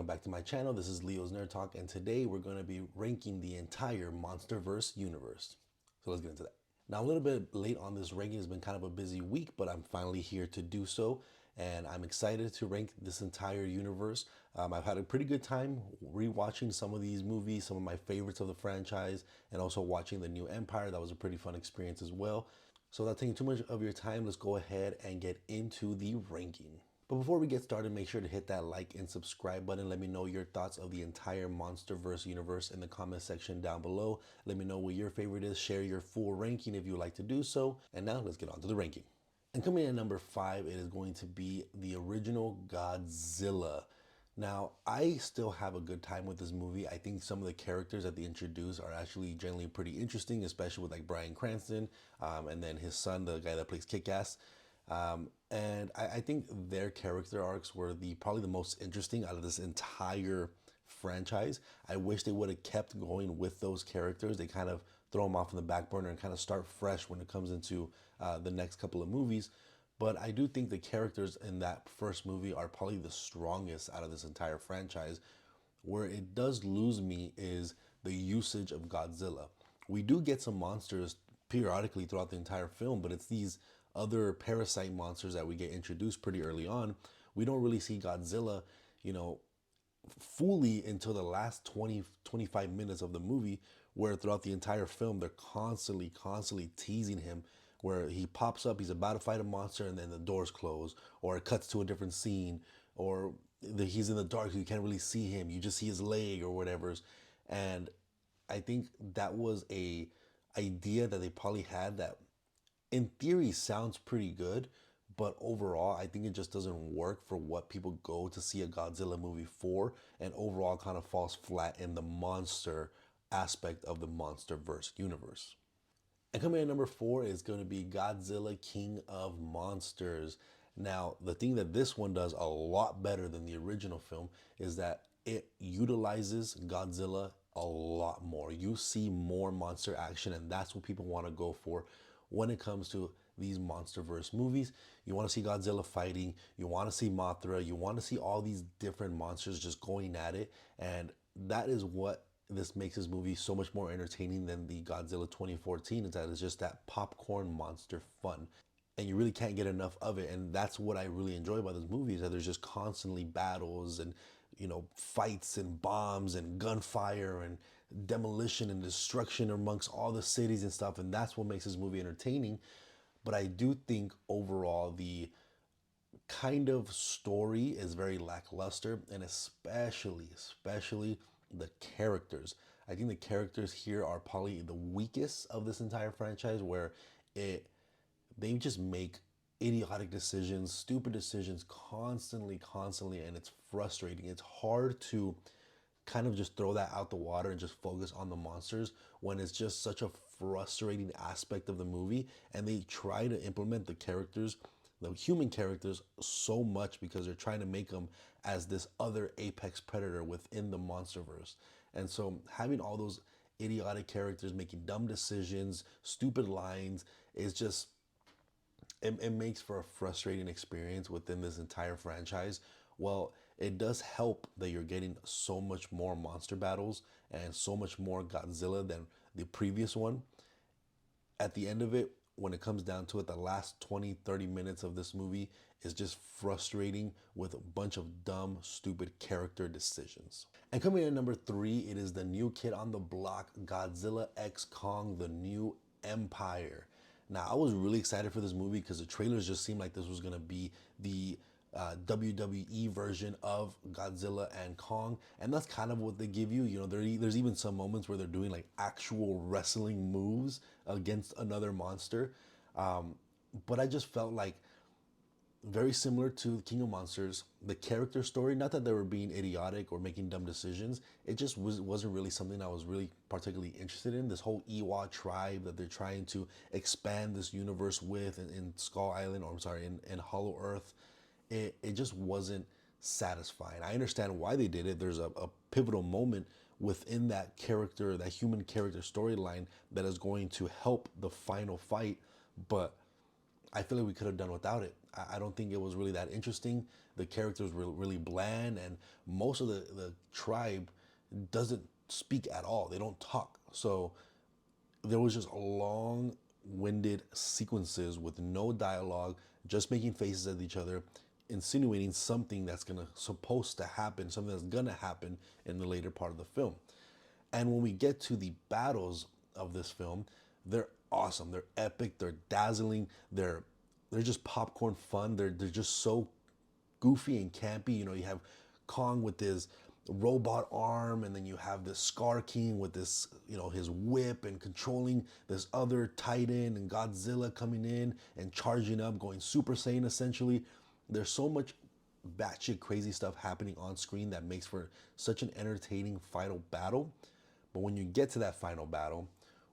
welcome back to my channel. This is Leo's Nerd Talk, and today we're going to be ranking the entire Monsterverse universe. So let's get into that. Now, a little bit late on this ranking. Has been kind of a busy week, but I'm finally here to do so, and I'm excited to rank this entire universe. I've had a pretty good time rewatching some of these movies, some of my favorites of the franchise, and also watching the new Empire. That was a pretty fun experience as well. So without taking too much of your time, let's go ahead and get into the ranking. But before we get started, make sure to hit that like and subscribe button. Let me know your thoughts of the entire Monsterverse universe in the comment section down below. Let me know what your favorite is. Share your full ranking if you would like to do so. And now let's get on to the ranking. And coming in at number 5, it is going to be the original Godzilla. Now, I still have a good time with this movie. I think some of the characters that they introduce are actually generally pretty interesting, especially with like Bryan Cranston, and then his son, the guy that plays Kick-Ass. And I think their character arcs were probably the most interesting out of this entire franchise. I wish they would have kept going with those characters. They kind of throw them off in the back burner and kind of start fresh when it comes into the next couple of movies. But I do think the characters in that first movie are probably the strongest out of this entire franchise. Where it does lose me is the usage of Godzilla. We do get some monsters periodically throughout the entire film, but it's these other parasite monsters that we get introduced pretty early on. We don't really see Godzilla, fully until the last 25 minutes of the movie, where throughout the entire film, they're constantly teasing him, where he pops up, he's about to fight a monster, and then the doors close, or it cuts to a different scene, or he's in the dark, so you can't really see him. You just see his leg or whatever. And I think that was a idea that they probably had that in theory sounds pretty good, but overall I think it just doesn't work for what people go to see a Godzilla movie for, and overall kind of falls flat in the monster aspect of the Monsterverse universe. And coming in at number 4 is going to be Godzilla King of Monsters. Now, the thing that this one does a lot better than the original film is that it utilizes Godzilla a lot more. You see more monster action, and that's what people want to go for when it comes to these Monsterverse movies. You want to see Godzilla fighting, you want to see Mothra, you want to see all these different monsters just going at it, and that is what this makes this movie so much more entertaining than the Godzilla 2014, is that it's just that popcorn monster fun. And you really can't get enough of it, and that's what I really enjoy about this movie, is that there's just constantly battles and fights and bombs and gunfire and demolition and destruction amongst all the cities and stuff, and that's what makes this movie entertaining. But I do think overall the kind of story is very lackluster, and especially the characters. I think the characters here are probably the weakest of this entire franchise, where they just make idiotic decisions, stupid decisions constantly, and it's frustrating. It's hard to kind of just throw that out the water and just focus on the monsters when it's just such a frustrating aspect of the movie. And they try to implement the characters, the human characters, so much because they're trying to make them as this other apex predator within the Monsterverse. And so having all those idiotic characters making dumb decisions, stupid lines, is just, it makes for a frustrating experience within this entire franchise. Well, it does help that you're getting so much more monster battles and so much more Godzilla than the previous one. At the end of it, when it comes down to it, the last 20-30 minutes of this movie is just frustrating with a bunch of dumb, stupid character decisions. And coming in at number 3, it is the new kid on the block, Godzilla x Kong, the New Empire. Now, I was really excited for this movie because the trailers just seemed like this was going to be the WWE version of Godzilla and Kong, and that's kind of what they give you. There's even some moments where they're doing like actual wrestling moves against another monster, but I just felt like very similar to King of Monsters, the character story. Not that they were being idiotic or making dumb decisions. It just wasn't really something I was really particularly interested in. This whole Ewok tribe that they're trying to expand this universe with in Skull Island, or I'm sorry, in Hollow Earth. It just wasn't satisfying. I understand why they did it. There's a pivotal moment within that character, that human character storyline, that is going to help the final fight, but I feel like we could have done without it. I don't think it was really that interesting. The characters were really bland, and most of the tribe doesn't speak at all. They don't talk. So there was just long winded sequences with no dialogue, just making faces at each other, insinuating something that's gonna supposed to happen, something that's gonna happen in the later part of the film. And when we get to the battles of this film, they're awesome. They're epic. They're dazzling. They're just popcorn fun. They're just so goofy and campy. You know, you have Kong with his robot arm, and then you have this Scar King with this, you know, his whip and controlling this other Titan, and Godzilla coming in and charging up, going Super Saiyan essentially. There's so much batshit crazy stuff happening on screen that makes for such an entertaining final battle. But when you get to that final battle,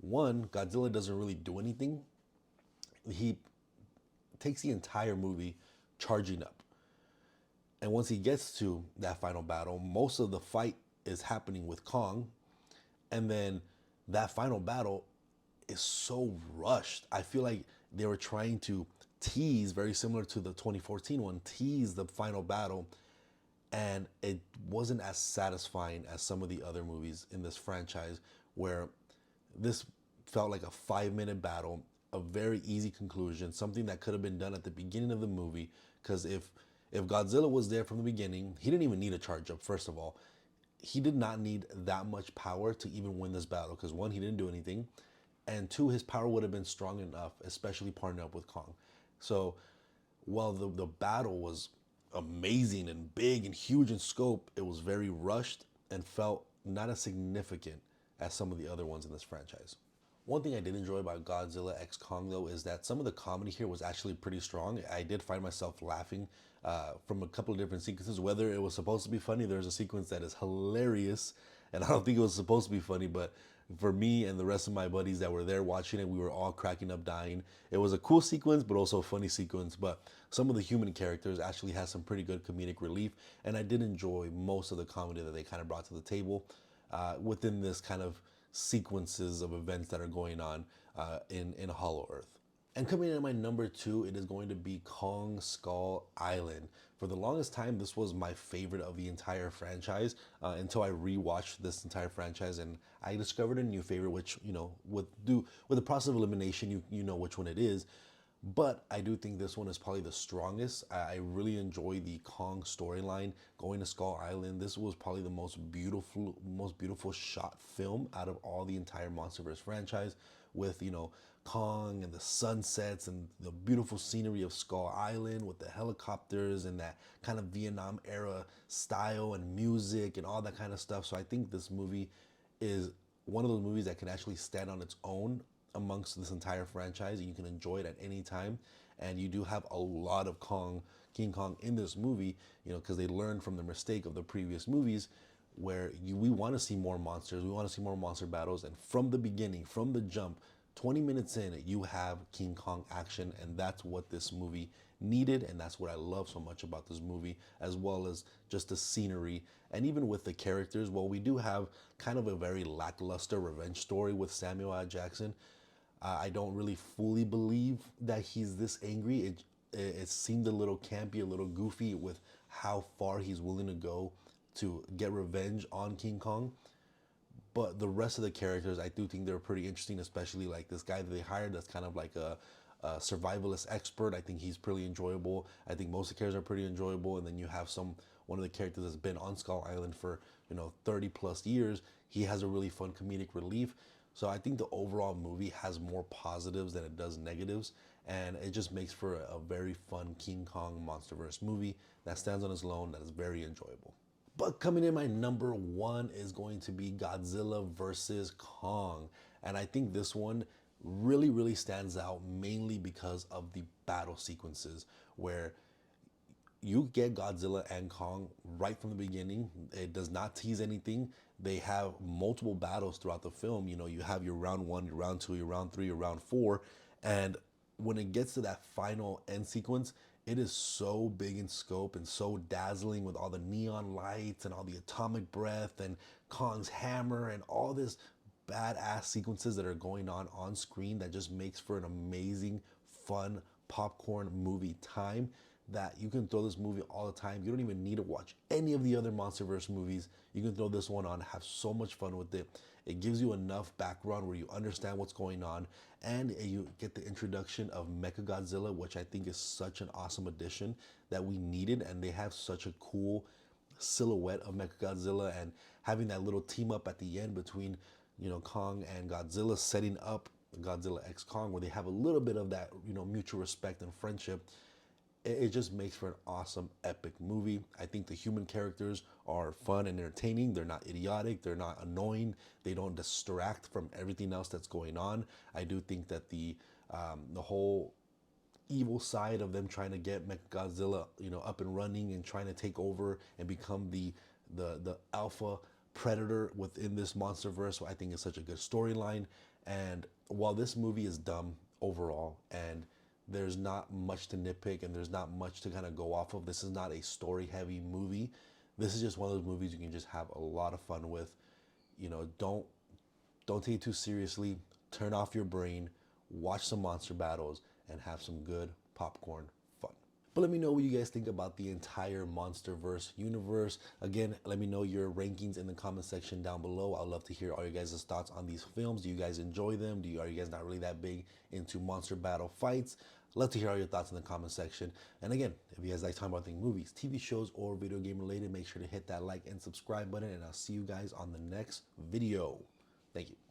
one, Godzilla doesn't really do anything. He takes the entire movie charging up. And once he gets to that final battle, most of the fight is happening with Kong. And then that final battle is so rushed. I feel like they were trying to tease, very similar to the 2014 one, tease the final battle. And it wasn't as satisfying as some of the other movies in this franchise, where this felt like a 5 minute battle, a very easy conclusion, something that could have been done at the beginning of the movie. Because if Godzilla was there from the beginning, he didn't even need a charge up. First of all, he did not need that much power to even win this battle. Because one, he didn't do anything, and two, his power would have been strong enough, especially partnering up with Kong. So while the battle was amazing and big and huge in scope, it was very rushed and felt not as significant as some of the other ones in this franchise. One thing I did enjoy about Godzilla X Kong, though, is that some of the comedy here was actually pretty strong. I did find myself laughing from a couple of different sequences. Whether it was supposed to be funny, there's a sequence that is hilarious, and I don't think it was supposed to be funny, but for me and the rest of my buddies that were there watching it, we were all cracking up, dying. It was a cool sequence, but also a funny sequence. But some of the human characters actually had some pretty good comedic relief, and I did enjoy most of the comedy that they kind of brought to the table within this kind of sequences of events that are going on in Hollow Earth. And coming in at my number two, it is going to be Kong Skull Island. For the longest time, this was my favorite of the entire franchise until I rewatched this entire franchise, and I discovered a new favorite, which, you know, with the process of elimination, you know which one it is. But I do think this one is probably the strongest. I really enjoy the Kong storyline. Going to Skull Island, this was probably the most beautiful shot film out of all the entire Monsterverse franchise. With, you know, Kong and the sunsets and the beautiful scenery of Skull Island with the helicopters and that kind of Vietnam era style and music and all that kind of stuff. So I think this movie is one of those movies that can actually stand on its own amongst this entire franchise, and you can enjoy it at any time. And you do have a lot of King Kong in this movie, you know, because they learned from the mistake of the previous movies, where we want to see more monsters, we want to see more monster battles, and from the beginning, from the jump, 20 minutes in, you have King Kong action, and that's what this movie needed, and that's what I love so much about this movie, as well as just the scenery, and even with the characters. Well, we do have kind of a very lackluster revenge story with Samuel L. Jackson. I don't really fully believe that he's this angry. It seemed a little campy, a little goofy with how far he's willing to go to get revenge on King Kong. But the rest of the characters, I do think they're pretty interesting, especially like this guy that they hired that's kind of like a survivalist expert. I think he's pretty enjoyable. I think most of the characters are pretty enjoyable. And then you have one of the characters that's been on Skull Island for, you know, 30 plus years. He has a really fun comedic relief. So I think the overall movie has more positives than it does negatives, and it just makes for a very fun King Kong Monsterverse movie that stands on its own, that is very enjoyable. But coming in my number one is going to be Godzilla versus Kong. And I think this one really, really stands out mainly because of the battle sequences, where you get Godzilla and Kong right from the beginning. It does not tease anything. They have multiple battles throughout the film. You know, you have your round one, your round two, your round three, your round four. And when it gets to that final end sequence, it is so big in scope and so dazzling with all the neon lights and all the atomic breath and Kong's hammer and all this badass sequences that are going on screen that just makes for an amazing, fun, popcorn movie time that you can throw this movie all the time. You don't even need to watch any of the other Monsterverse movies. You can throw this one on, have so much fun with it. It gives you enough background where you understand what's going on, and you get the introduction of Mechagodzilla, which I think is such an awesome addition that we needed. And they have such a cool silhouette of Mechagodzilla, and having that little team up at the end between, you know, Kong and Godzilla, setting up Godzilla X Kong, where they have a little bit of that, you know, mutual respect and friendship. It just makes for an awesome, epic movie. I think the human characters are fun and entertaining. They're not idiotic. They're not annoying. They don't distract from everything else that's going on. I do think that the whole evil side of them trying to get Mechagodzilla, you know, up and running and trying to take over and become the alpha predator within this Monsterverse, I think is such a good storyline. And while this movie is dumb overall, and there's not much to nitpick and there's not much to kind of go off of, this is not a story heavy movie. This is just one of those movies you can just have a lot of fun with. You know, don't take it too seriously. Turn off your brain, watch some monster battles, and have some good popcorn fun. But let me know what you guys think about the entire Monsterverse universe. Again, let me know your rankings in the comment section down below. I'd love to hear all you guys' thoughts on these films. Do you guys enjoy them? Are you guys not really that big into monster battle fights? Love to hear all your thoughts in the comment section. And again, if you guys like talking about things, movies, TV shows, or video game related, make sure to hit that like and subscribe button, and I'll see you guys on the next video. Thank you.